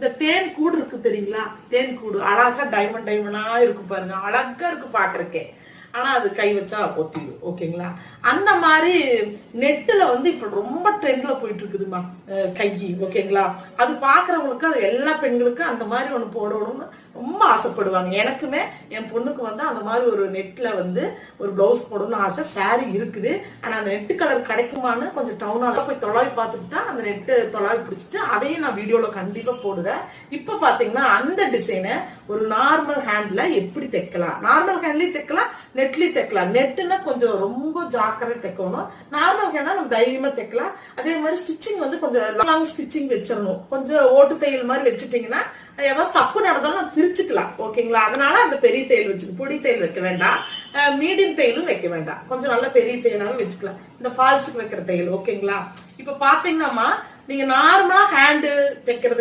இந்த தேன் கூடு இருக்கு தெரியுங்களா? தேன் கூடு அழகா டைமண்ட் டைமண்டா இருக்கும் பாருங்க, அழகா இருக்கு பாக்குறக்கே. ஆனா அது கை வச்சா ஒத்திடும். ஓகேங்களா? அந்த மாதிரி நெட்டுல வந்து இப்ப ரொம்ப ட்ரெண்ட்ல போயிட்டு இருக்குதுமா கை. ஓகேங்களா? அது பாக்குறவங்களுக்கு, அது எல்லா பெண்களுக்கும் அந்த மாதிரி ஒண்ணு போடணும்னு ரொம்ப ஆசைப்படுவாங்க. எனக்குமே என் பொண்ணுக்கு வந்து அந்த மாதிரி ஒரு நெட்ல வந்து ஒரு பிளவுஸ் போடணும்னு ஆசை. சாரி இருக்குது, ஆனா அந்த நெட்டு கலர் கிடைக்குமான்னு கொஞ்சம் டவுனால போய் தொலைவி பார்த்துட்டு தான் அந்த நெட்டு தொலைவி பிடிச்சிட்டு அதையும் நான் வீடியோல கண்டிப்பா போடுவேன். இப்ப பாத்தீங்கன்னா அந்த டிசைனை ஒரு நார்மல் ஹேண்ட்ல எப்படி தைக்கலாம், நார்மல் ஹேண்ட்லயும் தைக்கலாம், நெட்லயும் தைக்கலாம். நெட்டுன்னா கொஞ்சம் ரொம்ப ஜாக்கிரதை தைக்கணும், நார்மல் ஹேண்டா நம்ம தைரியமா தைக்கலாம். அதே மாதிரி ஸ்டிச்சிங் வந்து கொஞ்சம் லாங் ஸ்டிச்சிங் வச்சிடணும். கொஞ்சம் ஓட்டு தையல் மாதிரி வச்சுட்டீங்கன்னா ஏதாவது தப்பு நடந்தாலும் நம்ம பிரிச்சுக்கலாம். ஓகேங்களா? அதனால அந்த பெரிய தையல் வச்சுக்கணும். பொடி தையல் வைக்க வேண்டாம், மீடியம் தையலும் வைக்க வேண்டாம், கொஞ்சம் நல்ல பெரிய தையலாவே வச்சுக்கலாம். இந்த ஃபால்ஸுக்கு வைக்கிற தையல். ஓகேங்களா? இப்ப பாத்தீங்கன்னா நீங்க நார்மலா ஹேண்டு தைக்கிறது